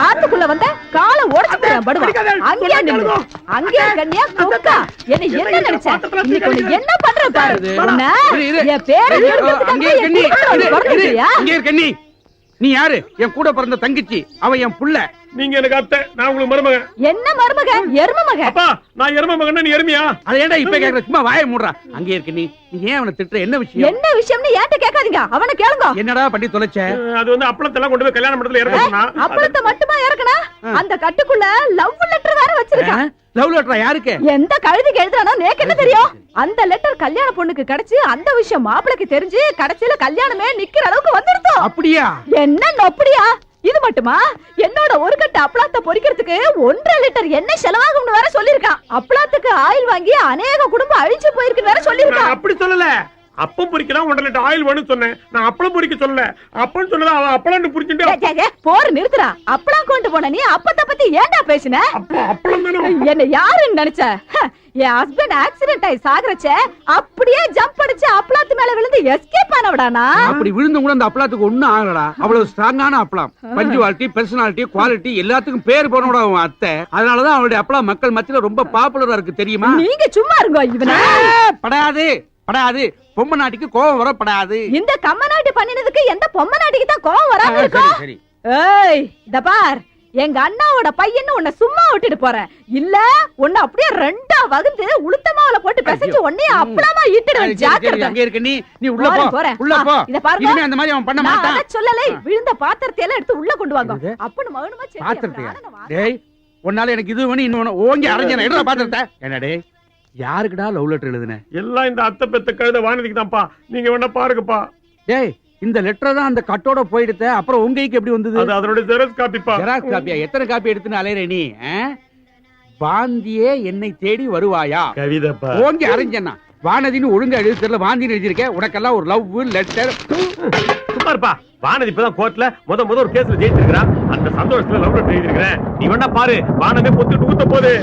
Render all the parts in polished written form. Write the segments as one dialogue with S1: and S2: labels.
S1: ஆத்துக்குள்ள வந்த கால உடைச்சுக்கிறேன் படுவா. அங்கேயே நில்லு. அங்கேயே கண்ணியா கொக்கா. என்ன நினைச்ச? இன்னைக்கு உன்னை என்ன பண்ற பாரு. என் பேரை
S2: கண்ணி. நீ யாரு? என் கூட பிறந்த தங்கச்சி. அவ என் புள்ள.
S3: நீங்க எனக்கு அத்தை, நான் உங்களுக்கு மருமக.
S1: என்ன மருமக? எரும மக.
S3: அப்பா, நான் எரும மகன்னா நீ எருமையா?
S2: அத ஏன்டா இப்ப கேக்குற? சும்மா வாயை மூடுறா. அங்கே இருக்க நீ ஏன் அவனை திட்டுற? என்ன விஷயம்?
S1: என்ன விஷயம்னு ஏன்ட்ட கேட்காதீங்க, அவனை கேளுங்க.
S2: என்னடா பண்ணி தொலைச்ச?
S3: அது வந்து அப்பளத்தெல்லாம் கொண்டு போய் கல்யாண மண்டபத்துல இறக்க சொன்னா.
S1: அப்பளத்தை மட்டுமா இறக்கனா? அந்த கட்டுக்குள்ள லவ் லெட்டர் வேற வச்சிருக்கான்.
S2: லவ் லெட்டரா? யாருக்கு?
S1: எந்த கழுதிக்கு எழுதுறானோ நேக்கு என்ன தெரியும்? அந்த லெட்டர் கல்யாண பொண்ணுக்கு கிடைச்சு அந்த விஷயம் மாப்பிளைக்கு தெரிஞ்சு கடைசியில கல்யாணமே நிக்கிற அளவுக்கு வந்துடுதோ.
S2: அப்படியா?
S1: என்ன அப்படியா? இது மட்டுமா? என்னோட ஒரு கட்டு அப்பளத்தை பொரிக்கிறதுக்கு 1.5 லிட்டர் எண்ணெய் செலவாகும்னு வேற சொல்லிருக்கான். அப்பளத்துக்கு ஆயில் வாங்கி அநேக குடும்பம் அழிஞ்சு போயிருக்குன்னு வேற சொல்லிருக்கான்.
S3: அப்படி சொல்லல. அப்பம் பொரிக்கலாம் 1.5 லிட்டர் ஆயில் வேணும்னு சொன்னேன். நான் அப்பளம் பொரிக்க சொல்லல. அப்பன்னு சொன்னதா அவ அப்பளம் புரிஞ்சுட்டு
S1: போர் நிறுத்துறா. அப்பளம் கொண்டு போன நீ அப்பத்த பத்தி ஏன்டா பேசின?
S3: அப்பளம் தானே.
S1: என்ன யாருன்னு நினைச்ச? என் ஹஸ்பண்ட் ஆக்சிடென்ட் ஆயி சாகறச்ச அப்படியே ஜம்ப் அடிச்சு அப்பளத்து மேல விழுந்து எஸ்கேப் ஆனவடானா?
S2: அப்படி விழுந்து கூட அந்த அப்பளத்துக்கு ஒண்ணும் ஆகலடா. அவ்வளவு ஸ்ட்ராங்கான அப்பளம். பஞ்சுவாலிட்டி, பர்சனாலிட்டி, குவாலிட்டி எல்லாத்துக்கும் பேர் போனோட அவன் அத்தை. அதனாலதான் அவளுடைய அப்பளம் மக்கள் மத்தியில ரொம்ப பாப்புலரா இருக்கு தெரியுமா?
S1: நீங்க சும்மா இருங்க. இவன
S2: படாது படாது. பொம்மை நாட்டிக்கு கோவம் வரப்படாது.
S1: இந்த கம்ம நாட்டி பண்ணினதுக்கு எந்த பொம்மை நாட்டிக்கு தான் கோவம் வராம இருக்கும்?
S2: சரி.
S1: ஏய் இத பார், எங்க அண்ணாவோட பையன்னு உன்னை சும்மா விட்டுட்டு போறேன். இல்ல உன்னை அப்படியே ரெண்டா வகுந்து உளுத்தமாவுல போட்டு பிசைச்சு உன்னைய அப்பளமா ஈட்டுடுவேன். ஜாக்கிரதை.
S2: அங்க இருக்க நீ உள்ள போ. உள்ள போ.
S1: இத பாருங்க.
S2: இனிமே அந்த மாதிரி அவன் பண்ண மாட்டான்.
S1: நான் சொல்லலை. விழுந்த பாத்திரத்தை எல்லாம் எடுத்து உள்ள கொண்டு வாங்க. அப்பன்னு மகனுமா சரி.
S2: பாத்திரத்தையா? டேய் உன்னால எனக்கு இது வேணும் இன்னொன்னு ஓங்கி அரைஞ்சன. எடுடா பாத்திரத்தை. என்னடே யாருக்குடா லவ் லெட்டர் எழுதுன?
S3: எல்லாம் இந்த அத்தை பெத்த கழுத வானதிக்கு தான்ப்பா. நீங்க வேணா பாருங்கப்பா.
S2: டேய் இந்த லெட்டர் தான் அந்த கட்டோட போயிடுத. அப்புறம் உங்க கைக்கு எப்படி வந்தது?
S3: அது அதோட ஜெராக்ஸ் காப்பிப்பா.
S2: ஜெராக்ஸ் காப்பியா? எத்தனை காப்பி எடுத்துன்னு அலையற நீ? வாந்தியே என்னை தேடி வருவாயா?
S3: கவிதைப்பா.
S2: ஓங்கி அரைஞ்சனா. வானதின்னு ஒழுங்கா எழுதி தெரியல. வாந்தின்னு எழுதிருக்க. உனக்கெல்லாம் ஒரு லவ் லெட்டர்.
S3: சும்மா இருப்பா. வானதி இப்பதான் கோர்ட்ல முத ஒரு கேஸ்ல ஜெயிச்சிருக்கான். அந்த சந்தோஷத்துல லவ் லெட்டர் எழுதிருக்கேன். நீ வேணா பாரு. வானமே பொத்துட்டு ஊத்த போகுது.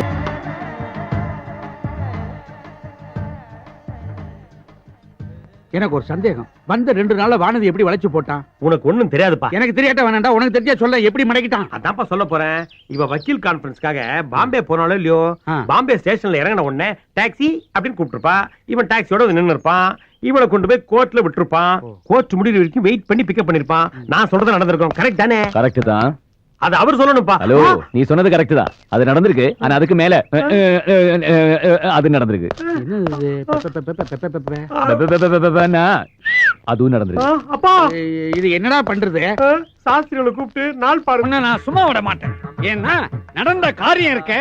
S2: எனக்கு ஒரு சந்தேகம். வந்த 2 நாள்ல வானதி எப்படி வளைச்சு போட்டான்?
S3: உனக்கு ஒண்ணும் தெரியாதுப்பா.
S2: எனக்கு தெரியாட்ட வேணாண்டா. உனக்கு தெரிஞ்சா சொல்ல. எப்படி மடக்கிட்டான்?
S3: அதான்ப்பா சொல்ல போறேன். இவ வக்கீல் கான்பரன்ஸ்க்காக பாம்பே போனாலும் இல்லையோ, பாம்பே ஸ்டேஷன்ல இறங்கின உடனே டாக்ஸி அப்படின்னு கூப்பிட்டுருப்பா. இவன் டாக்ஸியோட நின்று இருப்பான். இவளை கொண்டு போய் கோர்ட்ல விட்டுருப்பான். கோர்ட் முடிவு வரைக்கும் வெயிட் பண்ணி பிக்கப் பண்ணிருப்பான். நான் சொல்றது நடந்திருக்கும். கரெக்ட் தானே?
S4: கரெக்ட் தான்.
S3: அது அவர் சொல்லணும்ப்பா.
S4: ஹலோ, நீ சொன்னது கரெக்ட் தான். அது நடந்திருக்கு. ஆனா அதுக்கு மேல அது நடந்திருக்கு. அதுவும் நடந்திருக்கு.
S3: அப்பா
S2: இது என்னடா பண்றது?
S3: சாஸ்திரிகளை கூப்பிட்டு நாள் பாருங்க.
S2: நான் சும்மா விட மாட்டேன். ஏன்னா நடந்த காரியம் இருக்க.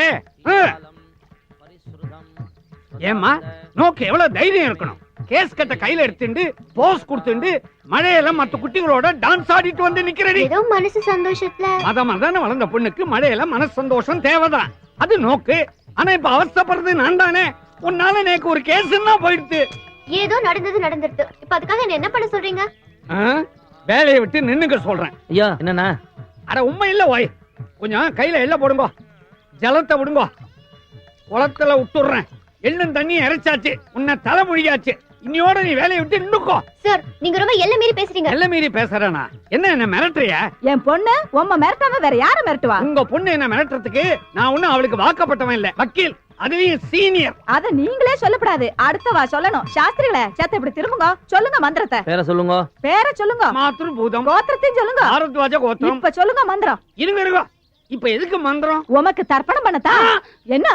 S2: ஏமா நோக்கு எவ்வளவு தைரியம் இருக்கணும்? கேஸ் கட்ட கையில எடுத்துட்டு போஸ் கொடுத்துட்டு மழையில மத்த குட்டிகளோட டான்ஸ் ஆடிட்டு வந்து நிக்கிறடி.
S5: ஏதோ மனசு சந்தோஷத்துல
S2: அதான் வளர்ந்த பொண்ணுக்கு மழையில மனசு சந்தோஷம் தேவைதான். அது நோக்கு. ஆனா இப்ப அவஸ்தைப்படுறது நான் தானே. உன்னால நேக்கு ஒரு கேஸ்ன்னா போயிடுது.
S5: ஏதோ நடந்துருது. இப்ப அதுக்காக என்ன பண்ண சொல்றீங்க?
S2: வேலையை விட்டு நின்னுக்க சொல்றேன்.
S4: ஐயா என்னன்னா?
S2: அட உண்மை இல்ல ஓய். கொஞ்சம் கையில எள்ள போடுங்க. ஜலத்தை விடுங்க. குளத்துல விட்டுடுறேன். எள்ளும் தண்ணி இறைச்சாச்சு. உன்னை தலை மொழியாச்சு. இன்னையோட நீ வேலையை விட்டு நின்னுக்கோ.
S5: சார் நீங்க ரொம்ப எல்லை மீறி பேசுறீங்க.
S2: எல்லை மீறி பேசுறேனா? என்ன மிரட்டுறியா?
S1: என் பொண்ணு உம்ம மிரட்டாம வேற யாரை மிரட்டுவா?
S2: உங்க பொண்ணு என்ன மிரட்டுறதுக்கு நான் ஒண்ணும் அவளுக்கு வாக்கப்பட்டவன் இல்ல. வக்கீல், அதுலயும் சீனியர்.
S1: அத நீங்களே சொல்லப்படாது. அடுத்தவா சொல்லணும். சாஸ்திரிகளே சேத்த இப்படி திரும்புங்க. சொல்லுங்க மந்திரத்தை.
S4: பேரை சொல்லுங்க.
S1: பேரை சொல்லுங்க.
S2: மாத்ரு பூதம்.
S1: கோத்திரத்தையும் சொல்லுங்க.
S2: ஆரத்வாஜ கோத்திரம்.
S1: இப்ப சொல்லுங்க மந்திரம்.
S2: இருங்க. இப்ப எதுக்கு மந்திரம்?
S1: உமக்கு தர்ப்பணம் பண்ணத்தா? என்ன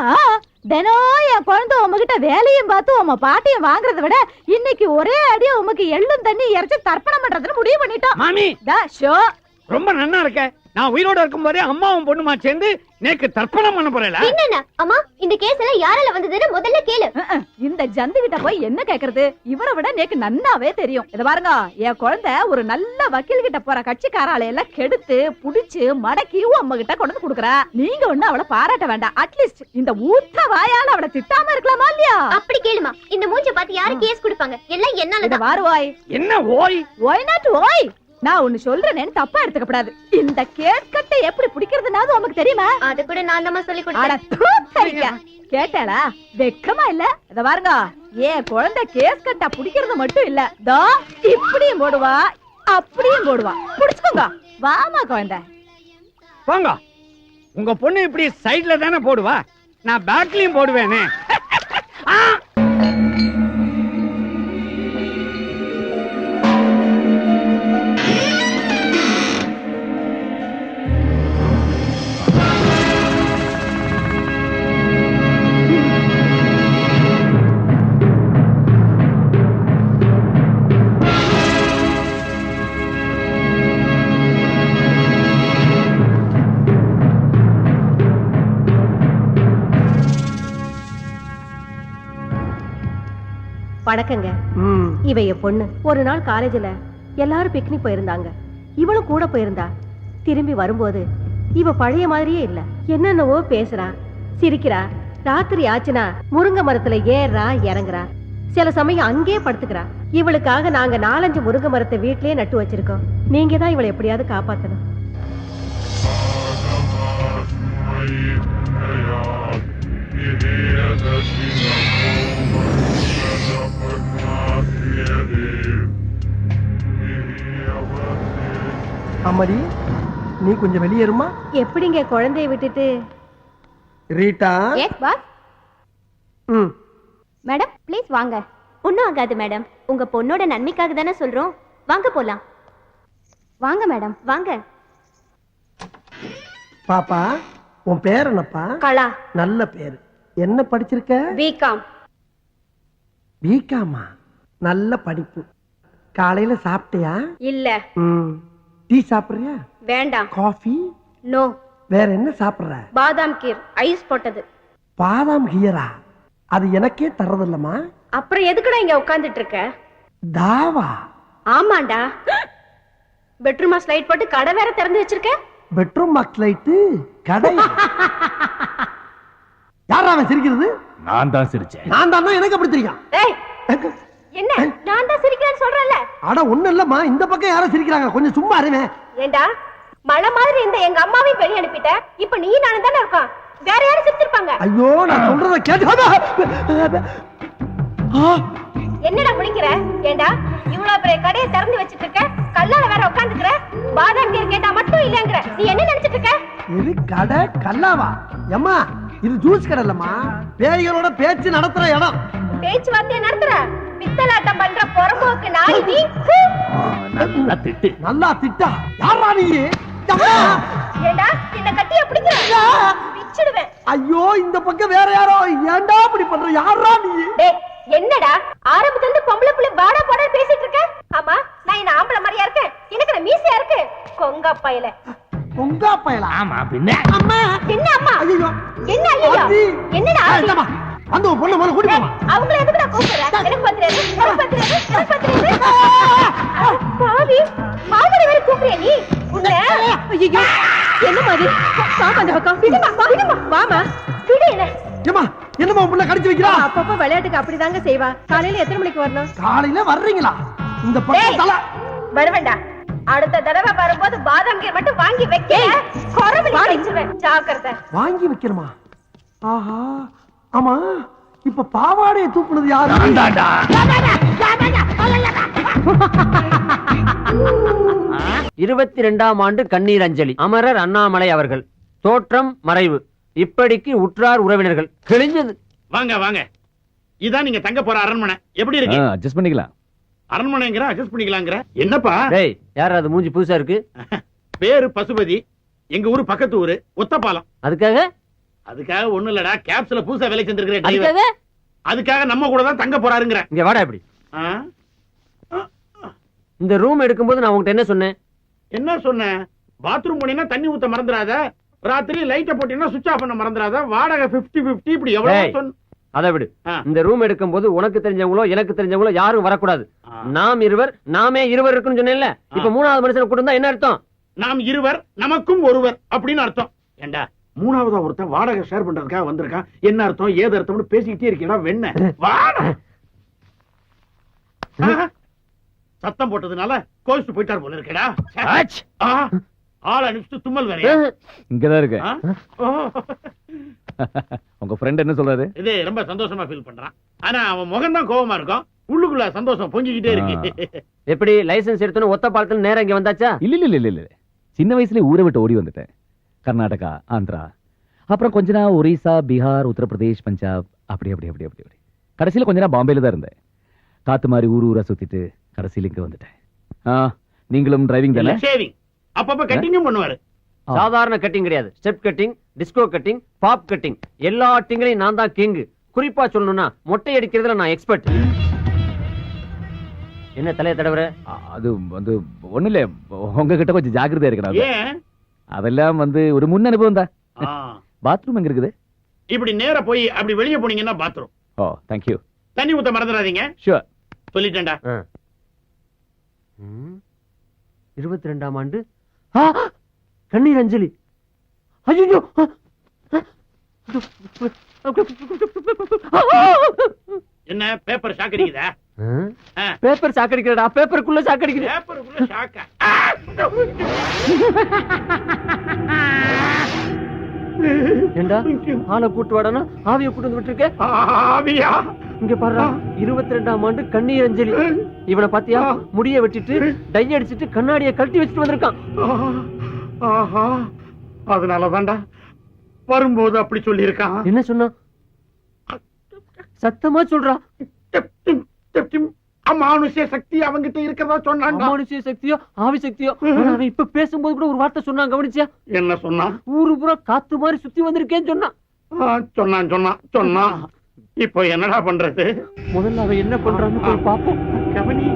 S1: தினம் என் குழந்தை உமகிட்ட வேலையும் பார்த்து உம பாட்டியும் வாங்குறத விட இன்னைக்கு ஒரே அடியா உமக்கு எள்ளும் தண்ணி இறைச்சி தர்ப்பணம் பண்றதுன்னு முடிவு பண்ணிட்டோம்.
S2: மாமி
S1: ஷோ
S2: ரொம்ப நன்னா இருக்க. நான் உயிரோட இருக்கும் போதே அம்மாவும் பொண்ணுமா சேர்ந்து நேக்கு தர்ப்பணம் பண்ண போறேல.
S5: என்னன்னா அம்மா இந்த கேஸ் எல்லாம் யாரால வந்ததுன்னு முதல்ல கேளு.
S1: இந்த ஜந்து கிட்ட போய் என்ன கேக்குறது? இவரை விட நேக்கு நன்னாவே தெரியும். இத பாருங்க, என் குழந்தை ஒரு நல்ல வக்கீல் கிட்ட போற கட்சிக்காரால எல்லாம் கெடுத்து புடிச்சு மடக்கி அம்மா கிட்ட கொண்டு கொடுக்குறா. நீங்க ஒண்ணு அவளை பாராட்ட வேண்டாம். அட்லீஸ்ட் இந்த ஊத்த வாயால அவளை திட்டாம இருக்கலாமா இல்லையா?
S5: அப்படி கேளுமா. இந்த மூஞ்ச பார்த்து யாரு கேஸ் கொடுப்பாங்க? எல்லாம் என்னால
S1: வாருவாய்.
S2: என்ன ஓய்?
S1: ஒய் நாட் ஓய். நான் ஒன்னு சொல்றேன்னு தப்பா எடுத்துக்கப்படாது. இந்த கேஸ் கட்டை எப்படி பிடிக்கிறதுனாது உனக்கு தெரியுமா?
S5: அது கூட நான் தான் சொல்லி கொடுத்தேன்.
S1: கேட்டாளா? வெக்கமா இல்ல? இத பாருங்க, ஏன் குழந்தை கேஸ் கட்டா பிடிக்கிறது மட்டும் இல்ல, தோ இப்படியும் போடுவா அப்படியும் போடுவா. புடிச்சுக்கோங்க. வாமா குழந்தை.
S2: போங்க. உங்க பொண்ணு இப்படி சைடுல தானே போடுவா, நான் பேக்லயும் போடுவேனே. ஆ!
S6: வணக்கங்க. இவ என் பொண்ணு. ஒரு நாள் காலேஜ்ல எல்லாரும் பிக்னிக் போயிருந்தாங்க, இவளும் கூட போயிருந்தா. திரும்பி வரும்போது இவ பழைய மாதிரியே இல்ல. என்னென்னவோ பேசுறா, சிரிக்கிறா. ராத்திரி ஆச்சுனா முருங்கை மரத்துல ஏறா இறங்குறா. சில சமயம் அங்கேயே படுத்துக்கிறா. இவளுக்காக நாங்க 4-5 முருங்கை மரத்தை வீட்லயே நட்டு வச்சிருக்கோம். நீங்க தான் இவளை எப்படியாவது காப்பாத்தணும்.
S7: அம்மாடி, நீ கொஞ்சம் வெளியேறுமா?
S6: எப்படிங்க குழந்தைய விட்டுட்டு?
S7: Rita.
S5: Yes boss. Madam please வாங்க. ஒன்றும் ஆகாது மேடம், உங்க பொண்ணோட நன்மைக்காக தானே சொல்றோம். வாங்க போலாம். வாங்க மேடம் வாங்க.
S7: பாப்பா, உன் பேர் என்னப்பா?
S6: கலா.
S7: நல்ல பேரு. என்ன படிச்சிருக்க?
S6: பிகாம்.
S7: பிகாமா? நல்ல படிப்பு. காலையில சாப்பிட்டியா?
S6: இல்ல.
S7: டீ சாப்பிடுறியா?
S6: வேண்டாம்.
S7: காஃபி?
S6: நோ.
S7: வேற என்ன சாப்பிடுற?
S6: பாதாம் கீர் ஐஸ் போட்டது.
S7: பாதாம் கீரா? அது எனக்கே தரதில்லமா.
S6: அப்புறம் எதுக்குடா இங்க உட்கார்ந்துட்டு இருக்க?
S7: தாவா?
S6: ஆமாண்டா. பெட்ரூமா ஸ்லைட் போட்டு கடை வேற திறந்து வச்சிருக்க.
S7: பெட்ரூம் பாக்ஸ் லைட்டு கடை? யாரா அவன் சிரிக்கிறது?
S4: நான் தான் சிரிச்சேன்.
S7: நான் தான். எனக்கு அப்படி தெரியும்.
S6: ஏய், என்ன நான் தான் சிரிக்கிறேன்னு சொல்றேன்ல?
S7: அட ஒண்ணு இல்லம்மா, இந்த பக்கம் யாரோ சிரிக்கிறாங்க, கொஞ்சம் சும்மா இருவேன்.
S6: ஏண்டா மழை மாதிரி இந்த எங்க அம்மாவையும் வெளிய அனுப்பிட்ட. இப்ப நீ நானும் தானே இருக்கோம், வேற யாரும் சிரிச்சிருப்பாங்க.
S7: ஐயோ, நான் சொல்றத கேட்டு.
S6: என்னடா முடிக்கிற? ஏண்டா இவ்வளவு பெரிய கடையை திறந்து வச்சிட்டு இருக்க, கல்லால வேற உட்கார்ந்துக்கிற. பாதாம் கீர் கேட்டா மட்டும் இல்லங்கற. நீ என்ன நினைச்சிட்டு இருக்க?
S7: இது கடை கல்லாவா? அம்மா, இது ஜூஸ் கடை இல்லம்மா, பேய்களோட பேச்சு நடத்துற இடம்.
S6: பேச்சுவார்த்தை நடத்துற பித்தலாட்டம் பண்ற பொறம்போக்கு நாய் நீ.
S4: நல்லா திட்டு.
S7: நல்லா திட்டா? யாரா நீ?
S6: ஏண்டா என்ன கட்டிய பிடிக்கிற? பிச்சிடுவேன்.
S7: ஐயோ, இந்த பக்கம் வேற யாரோ. ஏண்டா இப்படி பண்ற? யாரா நீ?
S6: டேய், என்னடா ஆரம்பத்துல இருந்து பொம்பளை புள்ள பாடா பாடா பேசிட்டு இருக்க? ஆமா, நான் என்ன ஆம்பளை மாதிரியா இருக்கேன்? எனக்கு மீசையா இருக்கு. கொங்கா பயல.
S7: உங்கா பயலா?
S4: ஆமா பின்ன.
S7: அம்மா.
S6: என்ன அம்மா?
S7: ஐயோ.
S6: என்ன ஐயோ? என்னடா?
S7: இல்லம்மா, அந்த பொண்ணு மேல கூட்டி போமா.
S6: அவங்கள எதுக்குடா கூப்பிடுற? எனக்கு பத்திரது, எனக்கு பத்திரது, எனக்கு பத்திரது. பாவி, மாவடி வேற கூப்பிடுற நீ? உன்ன ஐயோ, என்ன மாதிரி? வாமா அந்த பக்கம். விடுமா, விடுமா. வாமா. விடு என்ன?
S7: ஏமா, என்னமா புள்ள கடிச்சு வைக்கிறா?
S6: அப்பப்ப விளையாட்டுக்கு அப்படிதாங்க செய்வா. காலையில எத்தனை மணிக்கு வரணும்?
S7: காலையில வர்றீங்களா? இந்த பக்கம் தல
S6: வருவேண்டா. அடுத்த தடவை வரும்போது பாதாம் கீர் மட்டும் வாங்கி வைக்க. கொரவலி அடிச்சிடுவேன், ஜாக்கிரதை.
S7: வாங்கி வைக்கணுமா? ஆஹா, ஆமா, இப்ப பாவாடையை தூக்குனது யாரு?
S8: 22ஆம் ஆண்டு கண்ணீர் அஞ்சலி. அமரர் அண்ணாமலை அவர்கள். தோற்றம் மறைவு. இப்படிக்கு உற்றார் உறவினர்கள். கிழிஞ்சது.
S9: வாங்க வாங்க, இதான் நீங்க தங்க போற அரண்மனை. எப்படி இருக்கு?
S4: அட்ஜஸ்ட் பண்ணிக்கலாம்.
S9: அரண்மனைங்கிற அட்ஜஸ்ட் பண்ணிக்கலாங்கிற என்னப்பா?
S8: டேய், யார் அது மூஞ்சி புதுசா இருக்கு?
S9: பேரு பசுபதி, எங்க ஊரு பக்கத்து ஊரு ஒத்தப்பாலம்.
S8: அதுக்காக
S9: ஒண்ணு இல்லடா, கேப்ஸ்ல புதுசா வேலை செஞ்சிருக்கிற
S8: அதுக்காக
S9: அதுக்காக நம்ம கூட தான் தங்க போறாருங்கிற.
S8: இங்க வாடா. இப்படி இந்த ரூம் எடுக்கும்போது நான் உங்ககிட்ட என்ன சொன்னேன்?
S9: என்ன சொன்ன? பாத்ரூம் போனீங்கன்னா தண்ணி ஊத்த மறந்துடாத, ராத்திரி லைட்ட போட்டீங்கன்னா சுவிட்ச் ஆஃப் பண்ண மறந்துடாத, வாடகை 50-50 இப்படி எவ்வளவு சொன்ன.
S8: அதை விடு. இந்த ரூம் எடுக்கும்போது உனக்கு தெரிஞ்சவங்களோ எனக்கு தெரிஞ்சவங்களோ யாரும் வரக்கூடாது. நாம் இருவர், நாமே இருவர் இருக்குன்னு சொன்னேன்ல. இப்ப 3வது மனுஷனை கூட்டு வந்தா என்ன அர்த்தம்?
S9: நாம் இருவர் நமக்கும் ஒருவர் அப்படின்னு அர்த்தம். ஏண்டா, 3வதா ஒருத்தன் வாடகை ஷேர் பண்றதுக்காக வந்திருக்கான். என்ன அர்த்தம் ஏது அர்த்தம்னு பேசிக்கிட்டே இருக்கீங்களா? வெண்ண வாடா. சத்தம் போட்டதுனால கோவிச்சு போயிட்டார் போல இருக்கடா. ஆள் அனுப்பிச்சு தும்மல் வேற
S4: இங்கதான் இருக்கு. உங்க ஃப்ரெண்ட் என்ன சொல்றாரு?
S9: இது ரொம்ப சந்தோஷமா ஃபீல் பண்றான். ஆனா அவன் முகம் தான் கோவமா இருக்கும், உள்ளுக்குள்ள சந்தோஷம் பொங்கிக்கிட்டே இருக்கு.
S8: எப்படி லைசென்ஸ் எடுத்தோன்னு ஒத்த பாலத்துல நேரம் இங்க வந்தாச்சா?
S4: இல்ல இல்ல இல்ல இல்ல, சின்ன வயசுல ஊரை விட்டு ஓடி வந்துட்டேன். கர்நாடகா, ஆந்திரா, அப்புறம் கொஞ்ச நாள் ஒரிசா, பீகார், உத்தரப்பிரதேஷ், பஞ்சாப், அப்படி அப்படி அப்படி அப்படி அப்படி கடைசியில கொஞ்ச நாள் பாம்பேல தான் இருந்தேன். காத்து மாதிரி ஊரா சுத்திட்டு கடைசியில இங்க வந்துட்டேன். நீங்களும் டிரைவிங் தானே?
S9: ஷேவிங் அப்பப்ப கட்டிங்கும் பண்ணுவாரு.
S8: சாதாரண கட்டிங் கிடையாது, step cutting, disco cutting, bob cutting, எல்லா கட்டிங்லையும் நான் தான் கிங். குறிப்பா சொல்லணும்னா மொட்டை அடிக்கிறதுல நான் எக்ஸ்பர்ட். என்ன தலைய தடவுற?
S4: அது வந்து ஒண்ணு இல்ல, உங்ககிட்ட கொஞ்சம் ஜாக்கிரதையா இருக்கணும்.
S9: ஏன்?
S4: அதெல்லாம் வந்து ஒரு முன் அனுபவம் தான். பாத்ரூம் எங்க இருக்குது?
S9: இப்படி நேரா போய் அப்படி வெளியே போனீங்கன்னா பாத்ரூம்.
S4: ஓ, தேங்க்யூ.
S9: தண்ணி ஊத்த மறந்துடாதீங்க.
S4: ஷூர்.
S9: சொல்லிட்டேன்டா.
S8: 22ஆம் ஆண்டு கண்ணீர் அஞ்சலி. ஐயோ,
S9: என்ன பேப்பர் ஷாக் அடிக்குதா?
S8: பேப்பர் சாக்கடிக்கிறடா, பேப்பருக்குள்ள சாக்கடிக்குது.
S9: பேப்பருக்குள்ள ஷாக்கா?
S8: ஏண்டா ஆளை கூட்டு வாடானா ஆவிய கூட்டு வந்து விட்டுருக்க?
S9: ஆவியா?
S8: இங்க பாருடா, 22ஆம் ஆண்டு கண்ணீர் அஞ்சலி. இவனை பாத்தியா? முடிய வெட்டிட்டு டை அடிச்சிட்டு கண்ணாடிய கழட்டி வச்சுட்டு வந்திருக்கான்.
S9: ஆஹா, அதனாலதான்டா வரும்போது அப்படி சொல்லி இருக்கான்.
S8: என்ன சொன்னா? சத்தமா சொல்றா.
S9: அமானுஷ்ய சக்தி அவங்கிட்ட இருக்கிறதா சொன்னாங்க.
S8: அமானுஷ்ய சக்தியோ ஆவி சக்தியோ? அவன் இப்ப பேசும்போது கூட ஒரு வார்த்தை சொன்னான், கவனிச்சியா?
S9: என்ன சொன்னா?
S8: ஊரு பூரா காத்து மாதிரி சுத்தி வந்திருக்கேன்னு சொன்னான்.
S9: சொன்னான். இப்போ என்னடா பண்றது?
S8: முதல்ல அவன் என்ன பண்றான்னு போய் பாப்போம்.
S9: கவனி.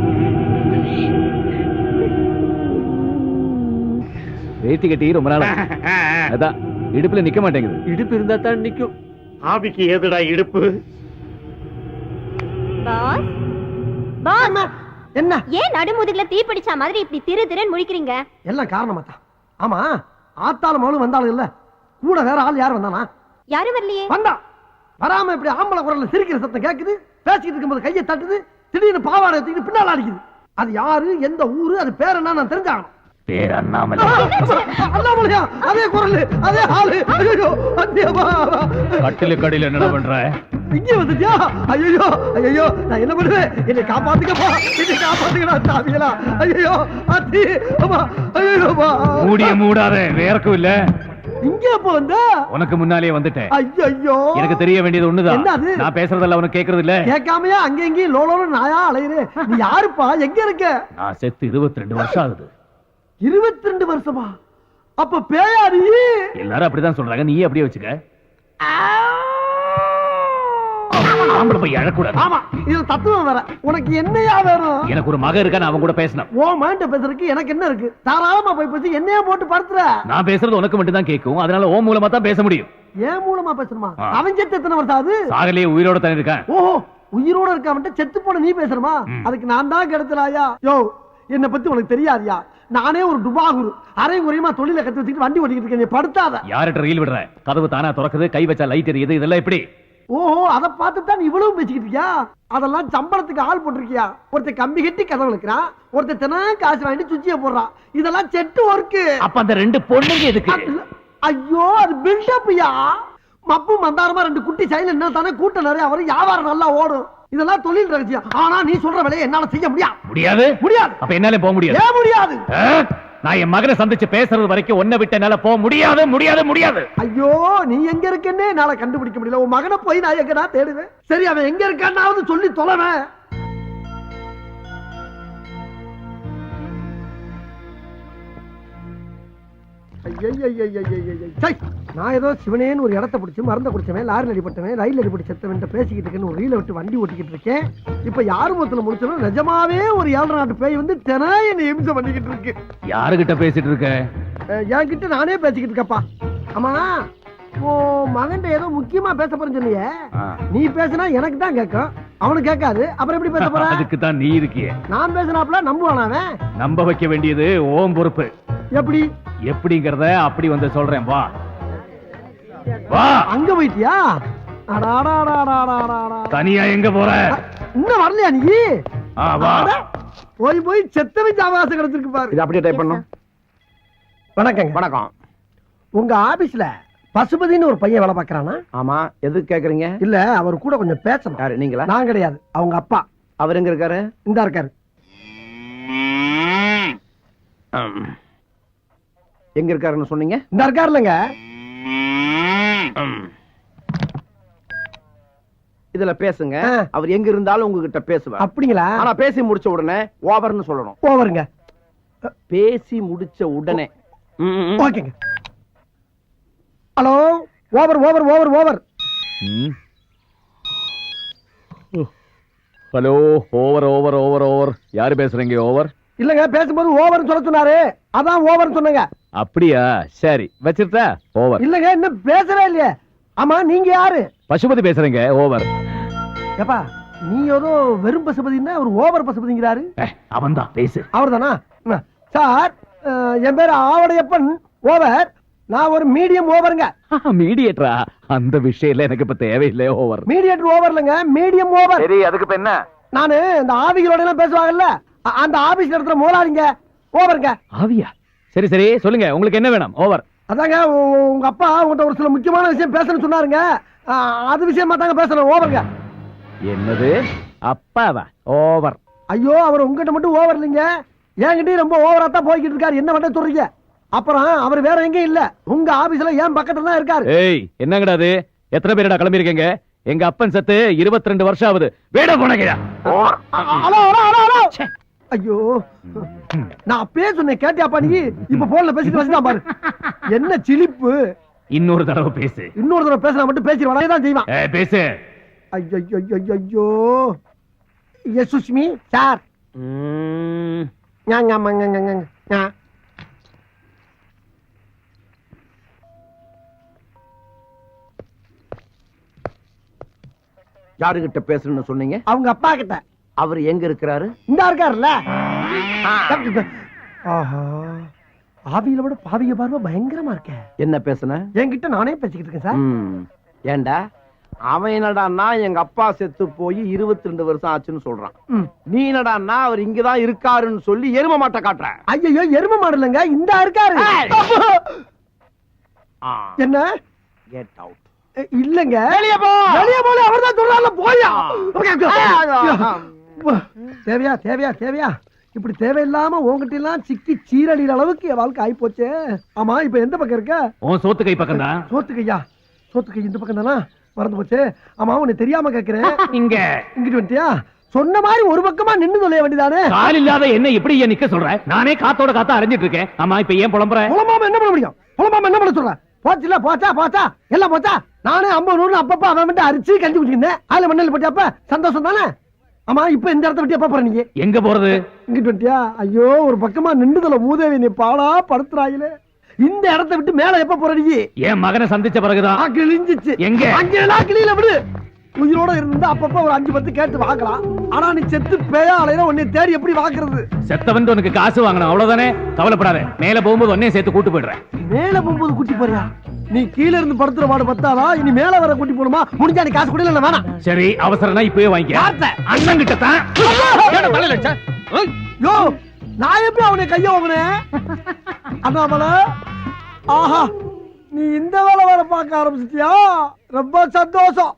S4: வேட்டி கட்டி ரொம்ப நாள் அதான் இடுப்புல நிக்க மாட்டேங்குது.
S8: இடுப்பு இருந்தா தான் நிக்கும்.
S9: ஆவிக்கு ஏதுடா இடுப்பு?
S7: என்ன
S5: ஏன் நடுமுதுகுல தீ பிடிச்ச மாதிரி இப்படி திரு திருன்னு முழிக்கிறீங்க?
S7: எல்லாம் காரணமா தான். ஆமா, ஆத்தாலும் மகளும் வந்தாலும் இல்ல, கூட வேற ஆள் யார் வந்தானா?
S5: யாரும் வரலையே.
S7: வந்தா வராம இப்படி ஆம்பளை குரல்ல சிரிக்கிற சத்தம் கேக்குது. பேசிக்கிட்டு இருக்கும்போது கையை தட்டுது, திடீர்னு பாவாடை எடுத்துக்கிட்டு பின்னால அடிக்குது. அது யாரு, எந்த ஊரு, அது பேர் என்ன நான் தெரிஞ்சாகணும்.
S4: பேர் அண்ணாமலை.
S7: அண்ணாமலையா? அதே குரல், அதே ஆளு. ஐயோ,
S4: கட்டில கடையில என்ன பண்ற?
S7: இங்கே வந்துட்டியா? ஐயோ ஐயோ, நான் என்ன பண்ணுவேன்? என்னை காப்பாத்துக்கப்பா, என்னை காப்பாத்துக்கடா சாமிகளா. ஐயோ அத்தி, அம்மா, ஐயோ
S4: மூடிய மூடாத, வேறக்கும் இல்ல.
S7: இங்க எப்ப வந்த?
S4: உனக்கு முன்னாலே வந்துட்டேன்.
S7: ஐயோ,
S4: எனக்கு தெரிய வேண்டியது ஒண்ணுதான்.
S7: என்னது?
S4: நான் பேசுறதெல்லாம் உனக்கு கேக்குறது இல்ல.
S7: கேட்காமையா அங்க எங்கேயும் லோலோல நாயா அலையுறே? நீ யாருப்பா? எங்க இருக்க?
S4: நான் செத்து 22 வருஷம் ஆகுது.
S7: 22 வருஷமா? அப்ப பேயாரி?
S4: எல்லாரும் அப்படிதான் சொல்றாங்க, நீயே அப்படியே வச்சுக்க. ஆம்பளை போய் அழக்கூடாது.
S7: ஆமா, இது தத்துவம் வேற. உனக்கு என்னையா வேணும்?
S4: எனக்கு ஒரு மகன் இருக்கா, நான் அவன் கூட பேசணும்.
S7: ஓ மைண்ட பேசுறதுக்கு எனக்கு என்ன இருக்கு? தாராளமா போய் பேசி என்னையா போட்டு படுத்துற.
S4: நான் பேசுறது உனக்கு மட்டும் தான் கேட்கும், அதனால ஓ மூலமா தான் பேச முடியும்.
S7: ஏன் மூலமா பேசணுமா? அவன் செத்து எத்தனை வருஷம் ஆகுது?
S4: சாகலையே உயிரோட தான் இருக்கான்.
S7: ஓஹோ, உயிரோட இருக்காம செத்து போன நீ பேசுறமா? அதுக்கு நான் தான் கெடுத்துறாயா? யோ, என்ன பத்தி உனக்கு தெரியாதியா? நானே ஒரு டுபாகுரு, அரை குறையுமா தொழில கத்து வச்சுட்டு வண்டி ஓட்டிக்கிட்டு இருக்கேன். நீ படுத்தாத.
S4: யார்கிட்ட ரயில் விடுற? கதவு தானா திறக்குது, கை வச்சா லைட் எரியுது, இதெல்லாம் எப்படி?
S7: ஓஹோ, அதை பார்த்து தான் இவ்வளவு பேசிக்கிட்டு இருக்கியா? அதெல்லாம் சம்பளத்துக்கு ஆள் போட்டிருக்கியா? ஒருத்தர் கம்பி கட்டி கதவு இருக்கிறான், ஒருத்தர் தினம் காசு வாங்கிட்டு சுச்சிய போடுறான். இதெல்லாம் செட்டு ஒர்க்கு.
S4: அப்ப அந்த 2 பொண்ணுங்க எதுக்கு?
S7: ஐயோ, அது பில்டப்யா. மப்பு மந்தாரமா 2 குட்டி சைல என்ன தானே கூட்டம் நிறைய வரும், வியாபாரம் நல்லா ஓடும். இதெல்லாம் தொழில் ரகசியம். ஆனா நீ சொல்ற வேலையை என்னால செய்ய
S4: முடியாது.
S7: முடியாது.
S4: அப்ப என்னால போக முடியாது.
S7: ஏன் முடியாது?
S4: நான் என் மகனை சந்திச்சு பேசுறது வரைக்கும் ஒன்ன விட்டு என்னால போக முடியாது, முடியாது, முடியாது.
S7: ஐயோ, நீ எங்க இருக்கன்னே என்னால கண்டுபிடிக்க முடியல. உன் மகனை போய் நான் எங்கடா தேடுவேன்? சரி, அவன் எங்க இருக்கான்னாவது சொல்லி தொலைவேன். நான் ஏதோ சிவனேன்னு ஒரு இடத்த பிடிச்சி மறந்த குடிச்சவன், லாரி அடிபட்டவன், ரயில் அடிபட்டு செத்தவன் பேசிக்கிட்டு இருக்கேன்னு ஒரு ரீல விட்டு வண்டி ஓட்டிக்கிட்டு இருக்கேன். இப்ப யாரு மொத்தத்துல முடிச்சாலும் நிஜமாவே ஒரு 7 நாட்டு பேய் வந்து தினம் என்ன இம்சை பண்ணிக்கிட்டு இருக்கு.
S4: யாருகிட்ட பேசிட்டு இருக்க?
S7: என்கிட்ட நானே பேசிக்கிட்டு இருக்கப்பா. ஆமா, மகன் ஏதோ முக்கியமா பேச போறேன்னு சொன்னியே, நீ பேசினா எனக்கு தான் கேட்கும், அவனுக்கு கேட்காது. அப்புறம் எப்படி பேச போற?
S4: அதுக்கு தான் நீ இருக்கியே.
S7: நான் பேசினாப்ல நம்புவானா அவன்?
S4: நம்ப வைக்க வேண்டியது ஓம் பொறுப்பு.
S7: எப்படி?
S4: எப்படிங்கறத அப்படி வந்து சொல்றேன், வா வா.
S7: அங்க போயிட்டியா?
S4: தனியா எங்க போற?
S7: இன்னும் வரலையா நீ?
S4: வா.
S7: போய் போய் செத்தவன் அவகாசம் கிடைச்சிருக்கு பாரு.
S9: இது அப்படியே டைப் பண்ணும்.
S7: வணக்கங்க.
S9: வணக்கம்.
S7: உங்க ஆபீஸ்ல பசுபதினு ஒரு பையன் வேலை பாக்குறானா?
S9: ஆமா, எதுக்கு கேக்குறீங்க?
S7: இல்ல, அவர் கூட கொஞ்சம் பேசணும்.
S9: யாரு, நீங்களா?
S7: நான் கிடையாது, அவங்க அப்பா.
S9: அவர் எங்க இருக்காரு?
S7: இந்தா இருக்காரு.
S10: எங்க இருக்காருன்னு சொன்னீங்க?
S7: இந்த இருக்காருலங்க.
S10: இதுல பேசுங்க. அவர் எங்க இருந்தாலும் உங்ககிட்ட பேசுவார்.
S7: அப்படிங்களா?
S10: ஆனா பேசி முடிச்ச உடனே ஓவர்னு சொல்லணும்.
S7: ஓவருங்க.
S10: பேசி முடிச்ச உடனே.
S7: ஓகேங்க. Hello, over over over over.
S4: Hello, over over over over. யாரு பேசுறீங்க? ஓவர்
S7: இல்லங்க, பேசும்போது ஓவர்னு சொல்ல சொன்னாரு, அதான் ஓவர்னு சொன்னங்க.
S4: அப்படியா? சரி, வச்சிருத்தா. ஓவர்.
S7: இல்லங்க, இன்னும் பேசவே இல்லையே. ஆமா, நீங்க யாரு?
S4: பசுபதி பேசுறீங்க. ஓவர்.
S7: ஏப்பா, நீ ஏதோ வெறும் பசுபதினா ஒரு ஓவர் பசுபதிங்கிறாரு.
S4: அவன் தான் பேசு.
S7: அவர் தானா? சார், என் பேரு ஆவடையப்பன். ஓவர். நான் ஒரு மீடியம் ஓவருங்க.
S4: மீடியேட்டரா? அந்த விஷயம் எனக்கு இப்ப தேவையில்லை. ஓவர்.
S7: மீடியேட்டர் ஓவர் இல்லங்க, மீடியம் ஓவர்.
S4: சரி, அதுக்கு இப்ப என்ன?
S7: நானு இந்த ஆவிகளோட எல்லாம் பேசுவாங்கல்ல, அந்த ஆபீஸ் நடத்துற முதலாளிங்க. ஓவருங்க.
S4: ஆவியா? சரி சரி, சொல்லுங்க, உங்களுக்கு என்ன வேணும்? ஓவர்.
S7: அதாங்க, உங்க அப்பா உங்கள்கிட்ட ஒரு சில முக்கியமான விஷயம் பேசணும்னு சொன்னாருங்க. அது விஷயமா தாங்க பேசணும். ஓவருங்க.
S4: என்னது? அப்பாவா? ஓவர்.
S7: ஐயோ, அவர் உங்ககிட்ட மட்டும் ஓவர் இல்லைங்க, என்கிட்டயும் ரொம்ப ஓவரா தான் போய்கிட்டு இருக்காரு. என்ன பண்ண சொல்றீங்க? அப்புறம் அவர் வேற எங்கேயும் இல்ல, உங்க ஆபீஸ்ல ஏன் பக்கத்துல தான் இருக்காரு.
S4: ஏய், என்னங்கடா அது? எத்தனை பேரடா கிளம்பி இருக்கீங்க? எங்க அப்பன் சத்து 22 வருஷம் ஆகுது. வேட போனங்கயா.
S7: Hello hello hello hello. ஐயோ, நான் அப்பயே சொன்னேன், கேட்டியாப்பா நீ? இப்ப போன்ல பேசிட்டு வச்சுதான் பாரு. என்ன சிலிப்பு.
S4: இன்னொரு தடவை பேசு.
S7: இன்னொரு தடவை பேசினா மட்டும் பேசிடுவான் தான் செய்வான்.
S4: பேசு.
S7: ஐயோ ஐயோ. Yes Sushmi sir.
S10: யாருகிட்ட பேசணும்னு சொன்னீங்க?
S7: அவங்க அப்பா கிட்ட.
S10: அவர் எங்க இருக்கிறாரு?
S7: இந்த இருக்காருல்ல. ஆஹா, ஆவியில விட பாவிய பார்வை பயங்கரமா இருக்க.
S10: என்ன பேசுன?
S7: என்கிட்ட நானே பேசிக்கிட்டு இருக்கேன் சார்.
S10: ஏண்டா, அவன் என்னடான்னா எங்க அப்பா செத்து போய் 22 வருஷம் ஆச்சுன்னு சொல்றான். நீ என்னடான்னா அவர் இங்கதான் இருக்காருன்னு சொல்லி எரும மாட்டை காட்டுற.
S7: ஐயோ, எரும மாடு இல்லைங்க, இந்த இருக்காரு. என்ன?
S10: Get out.
S7: இல்லங்க,
S10: வெளிய போ.
S7: வெளிய போல அவர்தான் சொல்றாருல, போயா. தேவையா தேவையா தேவையா? இப்படி தேவையில்லாம உங்ககிட்ட எல்லாம் சிக்கி சீரழிற அளவுக்கு என் வாழ்க்கை ஆயி போச்சு. ஆமா, இப்ப எந்த பக்கம் இருக்க?
S4: உன் சோத்து கை பக்கம் தான்.
S7: சோத்து கையா? சோத்து கை இந்த பக்கம் தானா? மறந்து போச்சு. ஆமா, உனக்கு தெரியாம கேக்குறேன்.
S4: இங்க
S7: இங்கிட்டு வந்துட்டியா? சொன்ன மாதிரி ஒரு பக்கமா நின்னு சொல்ல வேண்டியதானே.
S4: கால் இல்லாத என்ன இப்படி ஏன் நிக்க சொல்ற? நானே காத்தோட காத்தா அரைஞ்சிட்டு இருக்கேன். ஆமா, இப்ப ஏன் புலம்புற?
S7: புலம்பாம என்ன பண்ண முடியும்? புலம்பாம என்ன பண்ண சொல்ற? போச்சுல, போச்சா போச்சா எல்லாம் போச்சா. நானே 50 100 அப்பப்ப அவன் மட்டும் அரிச்சு கஞ்சி குடிச்சிருந்தேன். அதுல மண்ணல் போட்டியாப்ப சந்தோஷம் தானே. ஆமா, இப்ப இந்த இடத்த விட்டு எப்ப போற நீங்க?
S4: எங்க போறது?
S7: இங்கிட்டு வந்துட்டியா? ஐயோ, ஒரு பக்கமா நின்றுதல மூதேவி நீ பாடா படுத்துறாயிலே. இந்த இடத்த விட்டு மேல எப்ப போற நீ?
S4: என் மகனை சந்திச்ச பிறகுதான்.
S7: கிழிஞ்சிச்சு.
S4: எங்க?
S7: அங்கெல்லாம் கிளியில விடு. உயிரோட இருந்தா அப்பப்ப ஒரு 5 10 கேட்டு வாங்கலாம். ஆனா நீ செத்து பேயா அலையில உன்னை தேடி எப்படி வாக்குறது?
S4: செத்தவன் உனக்கு காசு வாங்கணும், அவ்வளவுதானே. கவலைப்படாத, மேல போகும்போது உன்னையும் சேர்த்து கூட்டு போயிடுறேன்.
S7: மேல போகும்போது கூட்டி போறியா? நீ கீழ இருந்து படுத்துற பாடு பத்தாதா, இனி மேல வர கூட்டி போணுமா? முடிஞ்சா நீ காசு கூட இல்ல வேணாம்.
S4: சரி, அவசரம்னா இப்பவே வாங்கிக்க. அண்ணன் கிட்ட தான்.
S7: யோ, நான் எப்படி அவனை கைய வாங்கினேன்? அண்ணாமலை, ஆஹா, நீ இந்த வேலை வேற பார்க்க ஆரம்பிச்சிட்டியா? ரொம்ப சந்தோஷம்.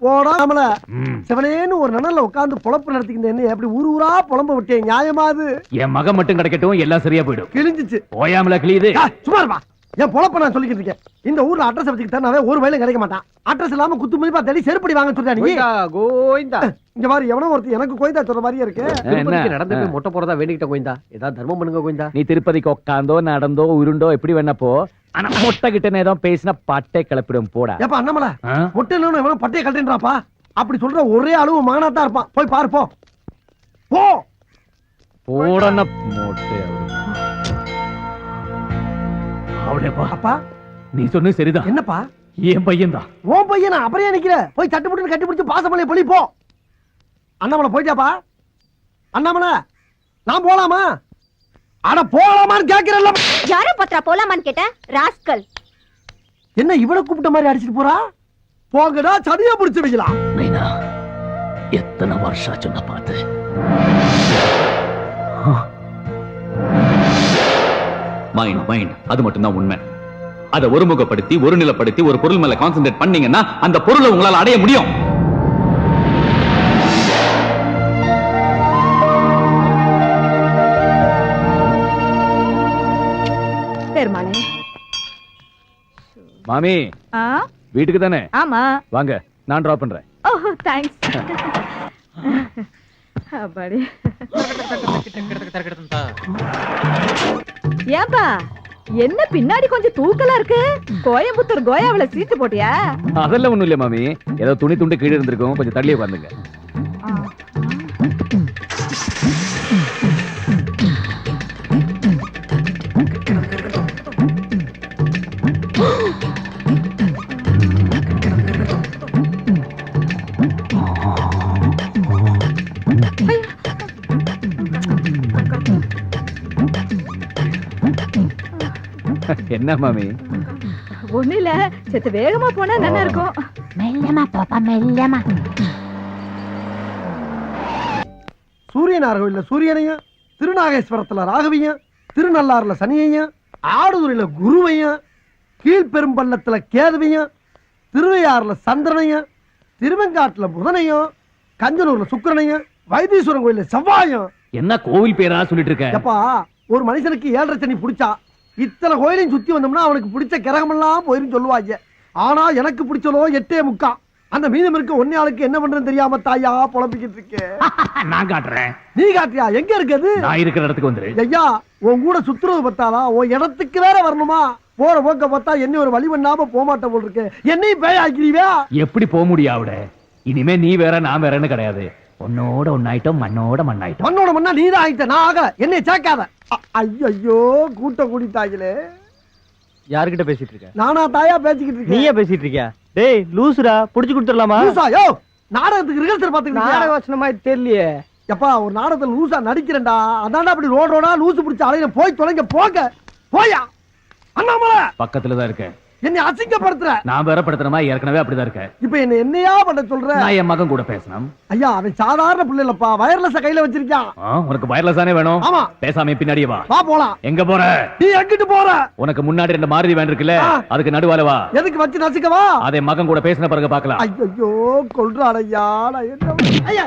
S7: போடா நம்மள சிவனேன்னு ஒரு நனல்ல உட்கார்ந்து பொழப்பு நடத்திக்கிட்டு என்ன எப்படி ஊர் ஊரா புலம்ப விட்டேன்? நியாயமா அது?
S4: என் மகன் மட்டும் கிடைக்கட்டும், எல்லாம் சரியா போயிடும்.
S7: கிழிஞ்சிச்சு.
S4: ஓயாமல கிளியுது.
S7: சும்மா இருப்பா. என் பொழப்ப நான் சொல்லிக்கிட்டு இருக்கேன். இந்த ஊர்ல அட்ரஸ் வச்சுக்கிட்டு தரனாவே ஒரு வயலும் கிடைக்க மாட்டான். அட்ரஸ் இல்லாம குத்து மதிப்பா தேடி செருப்படி வாங்க சொல்றா நீ.
S10: கோயிந்தா,
S7: இங்க பாரு, எவனோ ஒருத்தர் எனக்கு கோயிந்தா சொல்ற மாதிரியே இருக்கு.
S8: திருப்பதிக்கு நடந்து போய் மொட்டை போறதா வேண்டிக்கிட்ட கோயிந்தா. ஏதாவது தர்மம் பண்ணுங்க கோயிந்தா.
S4: நீ திருப்பதிக்கு உட்காந்தோ நடந்தோ உருண்டோ எப்படி வேணப்போ, ஆனா மொட்டை கிட்ட ஏதோ பேசினா பட்டை கிளப்பிடும். போடா.
S7: ஏப்பா அண்ணாமலை, மொட்டை இல்லைன்னு எவனோ பட்டையை கழட்டுறாப்பா. அப்படி சொல்ற ஒரே அளவு மானாத்தான் இருப்பான். போய் பாரு, போ போ.
S4: போடன மொட்டை. அவளேப்பா.
S7: அப்பா,
S4: நீ சொன்னது சரிதான்.
S7: என்னப்பா?
S4: என் பையன் தான்.
S7: உன் பையனா? அப்புறம் ஏன் நிக்கிற? போய் தட்டு போட்டு கட்டி பிடிச்சு பாசமலையை பொழி போ. அண்ணாமலை போயிட்டாப்பா. அண்ணாமலை, நான் போலாமா? அட போலாமான்னு கேக்குறல்ல.
S5: யார பத்ரா போலாமான்னு கேட்ட ராஸ்கல்.
S7: என்ன இவனை கூப்பிட்ட மாதிரி அடிச்சிட்டு போறா? போங்கடா, சதியா பிடிச்சு வைக்கலாம்.
S4: மைனா, எத்தனை வருஷம் சொன்ன பார்த்து.
S11: மைண்ட் அது மட்டும் தான் உண்மை. அதை ஒருமுகப்படுத்தி ஒரு நிலைப்படுத்தி ஒரு பொருள் மேல கான்சென்ட்ரேட் பண்ணீங்கன்னா அந்த பொருளை உங்களால் அடைய முடியும்.
S4: மாமி
S1: ஆ
S4: வீட்டுக்கு தானே?
S1: ஆமா.
S4: வாங்க, நான் டிராப் பண்றேன்.
S1: ஓ தேங்க்ஸ். அப்பாடி. ஏப்பா என்ன பின்னாடி கொஞ்சம் தூக்கலா இருக்கு? கோயம்புத்தூர் கோயாவில சீட்டு போட்டியா?
S4: அதெல்லாம் ஒண்ணும் இல்ல மாமி, ஏதோ துணி துண்டு கீழே இருந்திருக்கும், கொஞ்சம் தள்ளியே உட்காந்துங்க. என்ன மாமி?
S1: ஒண்ணு இல்ல, செத்து வேகமா போனா நல்லா இருக்கும்.
S6: மெல்லமா பாப்பா, மெல்லமா.
S7: சூரியனார் கோயில்ல சூரியனையும், திருநாகேஸ்வரத்துல ராகவியும், திருநள்ளாறுல சனியையும், ஆடுதுறையில குருவையும், கீழ்பெரும்பள்ளத்துல கேதுவையும், திருவையாறுல சந்திரனையும், திருவெங்காட்டுல புதனையும், கஞ்சனூர்ல சுக்கிரனையும், வைத்தீஸ்வரன் கோயில்ல செவ்வாயும்.
S4: என்ன கோவில் பேரா சொல்லிட்டு இருக்க?
S7: எப்பா, ஒரு மனுஷனுக்கு 7.5 சனி பிடிச்சா இத்தனை கோயிலையும் சுத்தி வந்தோம்னா அவனுக்கு பிடிச்ச கிரகமெல்லாம் போயிரும் சொல்லுவாங்க. ஆனா எனக்கு பிடிச்சலோ 8.75. அந்த மீதம் இருக்க ஒன்னே ஆளுக்கு என்ன பண்றேன்னு தெரியாம தாயா புலம்பிக்கிட்டு இருக்கேன்.
S4: நான் காட்டுறேன்.
S7: நீ காட்டியா? எங்க இருக்குது?
S4: நான் இருக்கிற இடத்துக்கு வந்துரு.
S7: ஐயா, உன் கூட சுத்துறது பத்தாதா, உன் இடத்துக்கு வேற வரணுமா? போற போக்க பார்த்தா என்ன ஒரு வழி பண்ணாம போமாட்ட போல் இருக்கு. என்னையும் பேய் ஆக்கிடுவியா? எப்படி போக முடியும் அவட? இனிமே நீ வேற நான் வேறன்னு கிடையாது. உன்னோட ஒன்னாயிட்டோம், மண்ணோட மண்ணாயிட்டோம். மண்ணோட மண்ணா நீதான் ஆயிட்ட, நான் ஆகல. என்னை சேர்க்காத. ஐயோ, கூட்டம் கூடிட்டாங்களே.
S8: யார்கிட்ட பேசிட்டு இருக்க?
S7: நானா தாயா பேசிக்கிட்டு இருக்கேன்.
S8: நீயே பேசிட்டு இருக்கியா? டேய் லூசுடா, புடிச்சு கொடுத்துடலாமா?
S7: லூசா? யோ, நாடகத்துக்கு ரிஹர்சல் பாத்துக்கிட்டு
S8: நாடக வசனமா தெரியலையே.
S7: எப்பா, ஒரு நாடகத்துல லூசா நடிக்கிறேன்டா. அதான்டா அப்படி ரோடா லூசு பிடிச்ச அலையில போய் தொலைங்க. போங்க போயா. அண்ணாமலை
S4: பக்கத்துல தான் இருக்கேன்.
S7: என்னை அசிங்கப்படுத்துற.
S4: நான் வேற படுத்துறமா, ஏற்கனவே அப்படிதான் இருக்கேன்.
S7: இப்ப என்னையா பண்ண சொல்ற?
S4: நான் என் மகன் கூட பேசணும்.
S7: ஐயா, அவன் சாதாரண பிள்ளை இல்லப்பா, வயர்லெஸ் கையில வச்சிருக்கான்.
S4: உனக்கு வயர்லெஸ் தானே வேணும்?
S7: ஆமா.
S4: பேசாம பின்னாடியே வா.
S7: வா போலாம்.
S4: எங்க போற?
S7: நீ எங்கிட்டு போற?
S4: உனக்கு முன்னாடி 2 மாருதி வேன் இருக்குல்ல, அதுக்கு நடுவால வா.
S7: எதுக்கு வச்சு நசுக்கவா?
S4: அதை மகன் கூட பேசின பிறகு பாக்கலாம்.
S7: ஐயோ, கொல்றான் ஐயா. நான் என்ன ஐயா,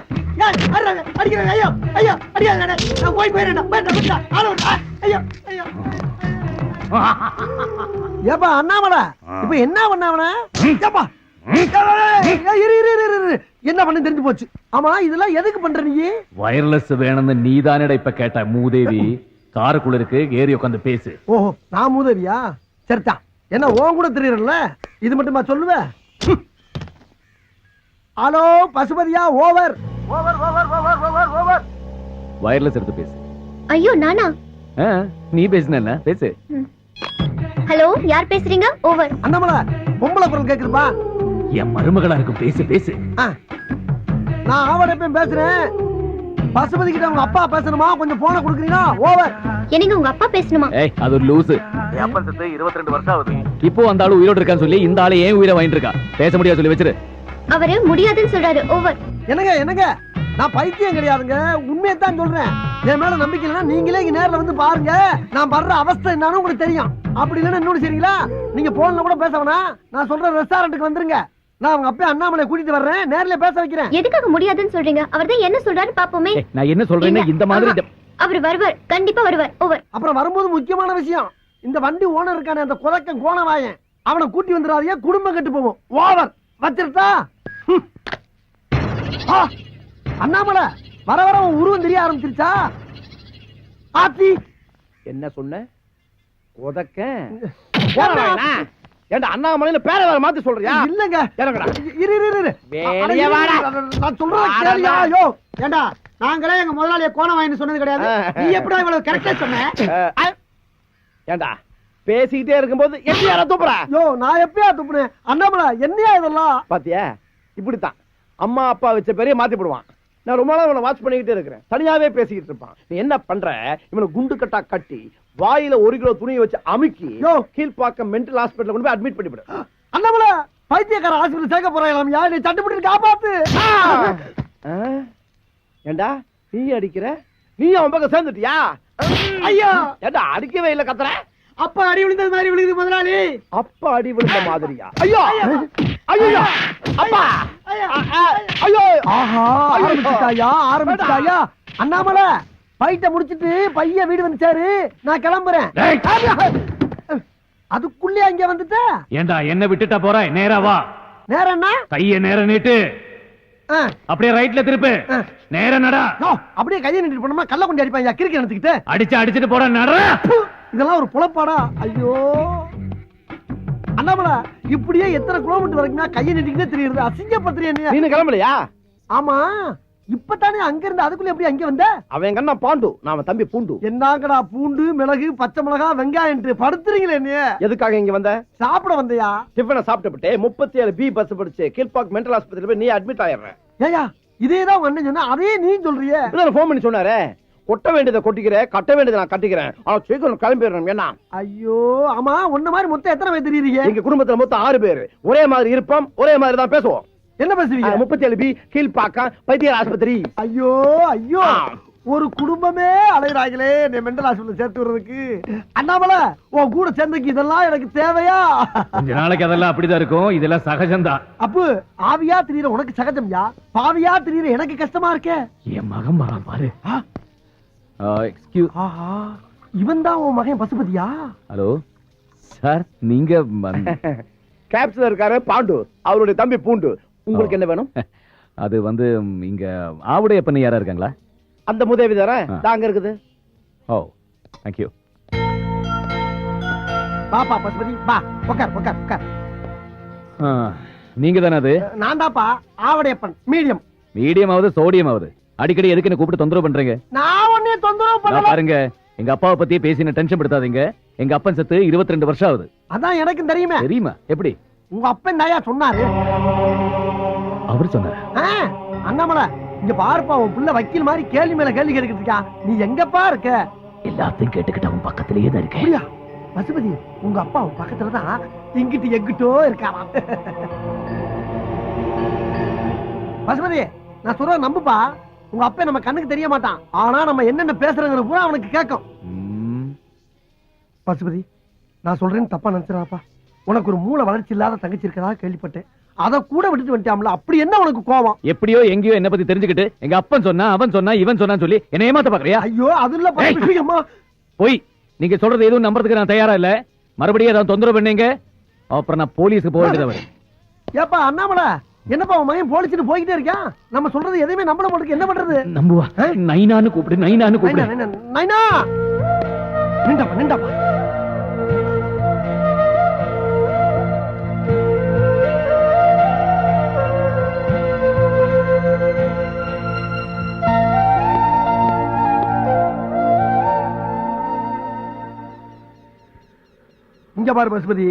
S7: அடிக்கிறேன். ஐயா ஐயா, அடிக்காத. நான் போய் போயிடுறேன். ஐயா ஐயா. ஏப்பா அண்ணாமலை, இப்ப என்ன பண்ணாவன? ஏப்பா என்ன பண்ணு தெரிஞ்சு போச்சு. ஆமா, இதெல்லாம் எதுக்கு பண்ற நீ?
S4: வயர்லெஸ் வேணும்னு நீதானடா இப்ப கேட்ட. மூதேவி காருக்குள்ள இருக்கு, ஏறி உட்காந்து பேசு.
S7: ஓஹோ, நான் மூதேவியா? சரிதா, என்ன உன் கூட தெரியறல, இது மட்டுமா சொல்லுவ? ஹலோ பசுபதியா, over over over over over over.
S4: Wireless எடுத்து பேசு.
S5: ஐயோ நானா?
S4: நீ பேசுன பேசு.
S5: ஹலோ, யார் பேசுறீங்க? ஓவர்.
S7: அண்ணாமலை, பொம்பளை குரல் கேக்குதுப்பா.
S4: என் மருமகளா இருக்கும், பேசு பேசு.
S7: நான் அவன் பேசுறேன். பசுபதி கிட்ட உங்க அப்பா பேசணுமா? கொஞ்சம் போன கொடுக்குறீங்களா? ஓவர்.
S5: என்னங்க உங்க அப்பா பேசணுமா?
S4: ஏய், அது ஒரு லூசு.
S10: அப்பா செத்து 22 வருஷம் ஆகுது.
S4: இப்போ அந்த ஆளு உயிரோட இருக்கான்னு சொல்லி இந்த ஆளு ஏன் உயிரை வாங்கிட்டு இருக்கா? பேச முடியாது சொல்லி வச்சிரு.
S5: அவரு முடியாதுன்னு சொல்றாரு. ஓவர்.
S7: என்னங்க, நான் பைத்தியம் கிடையாதுங்க, உண்மையத்தான் சொல்றேன். என் மேல நம்பிக்கை இல்லைன்னா நீங்களே இங்க நேர்ல வந்து பாருங்க. நான் படுற அவஸ்தை என்னன்னு உங்களுக்கு தெரியும். அப்படி இல்லைன்னா இன்னொன்னு சரிங்களா, நீங்க போன்ல கூட பேச வேணாம். நான் சொல்ற ரெஸ்டாரண்ட்டுக்கு வந்துருங்க. நான் அவங்க அப்பா அண்ணாமலை கூட்டிட்டு வர்றேன், நேர்ல பேச வைக்கிறேன்.
S5: எதுக்காக முடியாதுன்னு சொல்றீங்க? அவர்தான் என்ன சொல்றாரு பாப்போமே.
S4: நான் என்ன சொல்றேன்னா இந்த மாதிரி
S5: அவர் வருவார், கண்டிப்பா வருவார். ஓவர்.
S7: அப்புறம் வரும்போது முக்கியமான விஷயம், இந்த வண்டி ஓனர் இருக்கானே அந்த குலக்கன் கோணவாயன், அவனை கூட்டி வந்துடாதீங்க, குடும்பம் கெட்டு போவோம். ஓவர். வச்சிருட்டா? அண்ணாமலை, வர வர உன் உருவம் தெரிய ஆரம்பிச்சிருச்சா? ஆத்தி
S10: என்ன சொன்ன? உதக்க ஏண்டா அண்ணாமலையில பேரை வேற மாத்தி சொல்றியா?
S7: இல்லங்க,
S10: இறங்கடா.
S7: இரு.
S10: வெளிய வாடா.
S7: நான் சொல்றேன் கேளியா. யோ, ஏண்டா நாங்களே எங்க முதலாளிய கோணவாயின்னு சொன்னது கிடையாது. நீ எப்படா இவ்வளவு கரெக்டா சொன்ன?
S10: ஏண்டா பேசிக்கிட்டே இருக்கும்போது எப்படி யாரா துப்புற?
S7: யோ, நான் எப்பயா துப்புனேன்? அண்ணாமலை, என்னையா இதெல்லாம்?
S10: பாத்தியா, இப்படித்தான் அம்மா அப்பா வச்ச பெரிய மாத்தி போடுவான். நான் ரொம்ப நாள் இவனை வாட்ச் பண்ணிக்கிட்டே இருக்கிறேன். தனியாவே பேசிக்கிட்டு இருப்பான். நீ என்ன பண்ற? இவனை குண்டு கட்டா கட்டி வாயில 1 கிலோ துணியை வச்சு அமுக்கி கீழ்பாக்கம் மென்டல் ஹாஸ்பிடல்ல கொண்டு போய் அட்மிட் பண்ணிவிடு.
S7: அண்ணாமலை, பைத்தியக்கார ஹாஸ்பிடல் சேர்க்க போறாங்களாம். யார் நீ தட்டுப்பட்டு காப்பாத்து.
S10: ஏண்டா நீ அடிக்கிற? நீ அவன் பக்கம் சேர்ந்துட்டியா?
S7: ஐயா,
S10: ஏண்டா அடிக்கவே இல்ல கத்துற?
S7: அப்பா அடி விழுந்தது மாதிரி விழுகுது முதலாளி.
S10: அப்பா அடி விழுந்த மாதிரியா? ஐயோ ஐயோ அப்பா ஐயோ.
S7: ஆஹா, ஆரம்பிச்சுட்டாயா? அண்ணாமலை, பைட்ட முடிச்சிட்டு பைய வீடு வந்து சேரு, நான் கிளம்புறேன். அதுக்குள்ளேயே அங்க வந்துட்ட?
S4: ஏண்டா என்ன விட்டுட்டா போற? நேரா வா.
S7: நேரம்னா
S4: கைய நேர நீட்டு. அப்படியே ரைட்ல திருப்பு. நேரா நடா.
S7: அப்படியே கையை நீட்டு போனோமா கள்ள கொண்டு அடிப்பாங்க கிறுக்கி எடுத்துக்கிட்டு.
S4: அடிச்சிட்டு போற நடா.
S7: இதெல்லாம் ஒரு புலப்பாடா? ஐயோ அண்ணாமலை, இப்படியே எத்தனை கிலோமீட்டர் வரைக்கும் கையை நீட்டிக்கிட்டே தெரியுது. அசிங்கப்படுத்துறியா
S10: நீ கிளம்பலையா?
S7: ஆமா, இப்பதானே அங்க இருந்து அதுக்குள்ள எப்படி அங்க வந்த?
S10: அவன் கண்ணா பாண்டு, நாம தம்பி பூண்டு.
S7: என்னங்கடா பூண்டு, மிளகு, பச்சை மிளகா, வெங்காயம் படுத்துறீங்களே நீ?
S10: எதுக்காக இங்க வந்த?
S7: சாப்பிட வந்தியா?
S10: டிஃபனை சாப்பிட்டு 37 பி பஸ் படிச்சு கீழ்பாக் மென்டல் ஆஸ்பத்திரியில போய் நீ அட்மிட் ஆயிடுற.
S7: ஏயா இதேதான் அண்ணன் சொன்னா அதே நீ சொல்றியே?
S10: போன் பண்ணி சொன்னாரே, கொட்ட வேண்டியதை கொட்டிக்கிறேன், கட்ட வேண்டியதை நான் கட்டிக்கிறேன், ஆனா சீக்கிரம் கிளம்பிடுறேன். என்ன?
S7: ஐயோ ஆமா, உன்ன மாதிரி மொத்தம் எத்தனை பேர் தெரியுறீங்க?
S10: எங்க குடும்பத்துல மொத்தம் 6 பேர். ஒரே மாதிரி இருப்போம், ஒரே மாதிரி தான் பேசுவோம்.
S7: என்ன பேசுவீங்க?
S10: 37 பி கீழ்பாக்கா பைத்தியர் ஆஸ்பத்திரி.
S7: ஐயோ ஐயோ, ஒரு குடும்பமே அலைகிறாங்களே நீ மெண்டல் ஹாஸ்பிட்டல் சேர்த்து விடுறதுக்கு. அண்ணாமலை, உன் கூட சேர்ந்தக்கு இதெல்லாம் எனக்கு தேவையா?
S4: கொஞ்ச நாளைக்கு அதெல்லாம் அப்படிதான் இருக்கும். இதெல்லாம் சகஜம்தான்.
S7: அப்பு, ஆவியா திரியற உனக்கு சகஜம்யா, பாவியா திரியற எனக்கு கஷ்டமா இருக்கே.
S4: என் மகன் வரான் பாரு. எக்ஸ்கியூஸ்.
S7: இவன் தான் உன் மகன் பசுபதியா?
S4: ஹலோ சார், நீங்க
S10: கேப்ஸ்ல இருக்காரு பாண்டு, அவருடைய தம்பி பூண்டு. உங்களுக்கு என்ன வேணும்?
S4: அது வந்து இங்க ஆவுடைய பண்ணி யாரா இருக்காங்களா?
S10: அந்த முதவி தானே தாங்க இருக்குது.
S4: ஓ, தேங்க் யூ.
S7: பாப்பா பசுபதி பா, உட்கார் உட்கார் உட்கார்.
S4: நீங்க தானே அது?
S7: நான் தான்ப்பா ஆவடையப்பன். மீடியம்.
S4: மீடியம் ஆகுது சோடியம் ஆகுது. அடிக்கடி எதுக்கு என்ன கூப்பிட்டு தொந்தரவு பண்றீங்க?
S7: நான் ஒண்ணே தொந்தரவு பண்ணல.
S4: பாருங்க, எங்க அப்பாவை பத்தி பேசி டென்ஷன் படுத்தாதீங்க. எங்க அப்பன் செத்து 22 வருஷம் ஆகுது.
S7: அதான் எனக்கும் தெரியுமே.
S4: தெரியுமா? எப்படி?
S7: உங்க அப்பன் தாயா சொன்னாரு.
S4: அவர் சொன்னாரு?
S7: அண்ணாமலை, இங்க பாருப்பா, உன் புள்ள வக்கீல் மாதிரி கேள்வி மேல கேள்வி கேட்டுக்கிட்டு இருக்கா. நீ எங்கப்பா இருக்க?
S4: எல்லாத்தையும் கேட்டுக்கிட்டு அவன் பக்கத்திலேயே தான் இருக்கேன்.
S7: பசுபதி, உங்க அப்பா உன் பக்கத்துலதான் இங்கிட்டு எங்கிட்டோ இருக்காராம். பசுபதி, நான் சொல்ற நம்புப்பா. உங்க அப்பா நம்ம கண்ணுக்கு தெரிய மாட்டான், ஆனா நம்ம என்னென்ன பேசுறங்கிற பூரா அவனுக்கு கேட்கும். பசுபதி, நான் சொல்றேன்னு தப்பா நினைச்சிடாப்பா. உனக்கு ஒரு மூளை வளர்ச்சி இல்லாத தங்கச்சி இருக்கதா கேள்விப்பட்டேன். அத கூட விட்டுட்டு வந்துட்டாம்ல, அப்படி என்ன உனக்கு கோவம்?
S4: எப்படியோ எங்கேயோ என்ன பத்தி தெரிஞ்சுக்கிட்டு எங்க அப்பன் சொன்னா, அவன் சொன்னா, இவன் சொன்னான்னு சொல்லி என்ன ஏமாத்த பாக்குறியா?
S7: ஐயோ, அது இல்ல
S4: போய் நீங்க சொல்றது எதுவும் நம்புறதுக்கு நான் தயாரா இல்ல. மறுபடியும் ஏதாவது தொந்தரவு பண்ணீங்க, அப்புறம் நான் போலீஸ்க்கு போக வேண்டியதா.
S7: ஏப்பா அண்ணாமலை, என்னப்பா உன் மகன் போலீஸ்னு போய்கிட்டே இருக்கான். நம்ம சொல்றது எதையுமே நம்பல மாட்டேங்குது. என்ன பண்றது?
S4: நம்புவா. நைனான்னு கூப்பிடு, நைனான்னு கூப்பிடு.
S7: நைனா, நிண்டாப்பா நிண்டாப்பா. இங்க பாரு பசுபதி,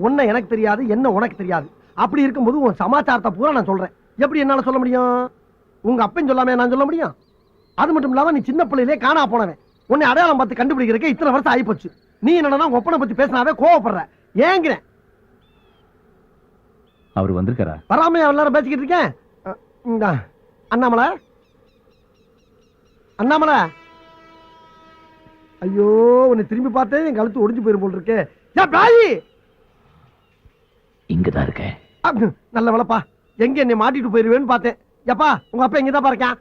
S7: உன்னை எனக்கு தெரியாது, என்ன உனக்கு தெரியாது. அப்படி இருக்கும்போது உன் சமாச்சாரத்தை பூரா நான் சொல்றேன். எப்படி என்னால சொல்ல முடியும்? உங்க அப்பன் சொல்லாம நான் சொல்ல முடியும்? அது மட்டும் இல்லாம நீ சின்ன பிள்ளையிலே காணா போனவன். உன்னை அடையாளம் பார்த்து கண்டுபிடிக்கிறதுக்கு இத்தனை வருஷம் ஆகி போச்சு. நீ என்னன்னா ஒப்பனை பத்தி பேசினாவே கோவப்படுற. ஏங்கிறேன்.
S4: அவர் வந்திருக்காரா?
S7: வராம எல்லாரும் பேசிக்கிட்டு இருக்கேன். அண்ணாமலை, அண்ணாமலை, ஐயோ, உன்னை திரும்பி பார்த்தே என் கழுத்து ஒடிஞ்சு போயிரும் போல் இருக்கே.
S4: இங்கதான் இருக்கேன்.
S7: நல்ல வேலைப்பா, எங்க என்னை மாட்டிட்டு போயிருவேன்னு பார்த்தேன். எப்பா, உங்க அப்பா எங்கதான் பாருக்கேன்.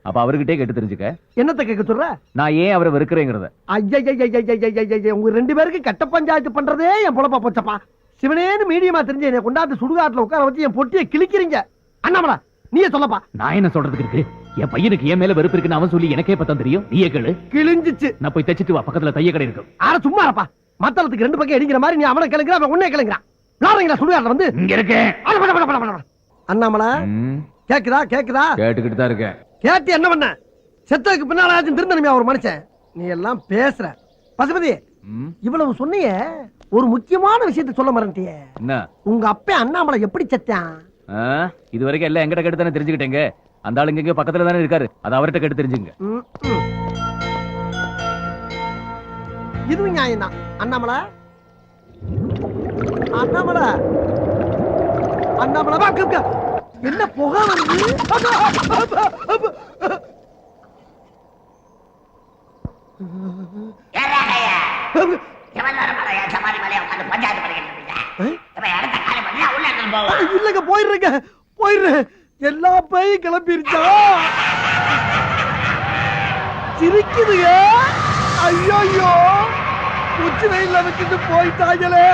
S4: அப்ப அவர்கிட்டே கேட்டு தெரிஞ்சுக்க.
S7: என்னத்தை கேட்க சொல்ற?
S4: நான் ஏன் அவரை வெறுக்கிறேங்கிறத.
S7: ஐயா, உங்க 2 பேருக்கு கட்ட பஞ்சாயத்து பண்றதே என் பொழப்பா போச்சப்பா. சிவனேன்னு மீடியமா தெரிஞ்சு என்னை கொண்டாந்து சுடுகாட்டுல உட்கார வச்சு என் பொட்டியை கிழிக்கிறீங்க. அண்ணாமலா, நீயே சொல்லப்பா.
S4: நான் என்ன சொல்றதுக்கு இருக்கு? என் பையனுக்கு என் மேல வெறுப்பு இருக்குன்னு அவன் சொல்லி எனக்கே பத்தம் தெரியும். நீயே கேளு.
S7: கிழிஞ்சிச்சு.
S4: நான் போய் தச்சிட்டு வா, பக்கத்துல தைய கடை இருக்கும்.
S7: ஆனா சும்மா இருப்பா. மத்தளத்துக்கு 2 பக்கம் அடிக்கிற மாதிரி நீ அவனை கிளங்குற, அவன் உன்னை கிளங்குறான். விளாடுறீங்களா சுடுகாட்டுல வந்து?
S4: இங்க இருக்கேன்.
S7: அண்ணாமலை, கேக்குதா? கேக்குதா?
S4: கேட்டுக்கிட்டு தான் இருக்கேன்.
S7: கேட்டு என்ன பண்ண? செத்ததுக்கு பின்னால திருந்தனுமே ஒரு மனுஷன். நீ எல்லாம் பேசுற. பசுபதி, இவ்வளவு சொன்னிய, ஒரு முக்கியமான விஷயத்தை சொல்ல மறந்துட்டியே.
S4: என்ன?
S7: உங்க அப்பா அண்ணாமலை எப்படி செத்தான்?
S4: இது வரைக்கும் எல்லாம் எங்கிட்ட கேட்டு தானே தெரிஞ்சுக்கிட்டேங்க. அந்த ஆளுங்க இங்க பக்கத்துல தானே இருக்காரு, அது அவர்கிட்ட கேட்டு தெரிஞ்சுங்க.
S7: இதுவும் நியாயம் தான். அண்ணாமலை, அண்ணாமலை, அண்ணாமலை, என்ன புகை வருது? இல்லங்க, போயிடுறேங்க, போயிடுறேன். எல்லா பையும் கிளம்பிருச்சா? சிரிக்குதுங்க. ஐயோ, உச்சி வெயில்ல விட்டுட்டு போயிட்டாங்களே.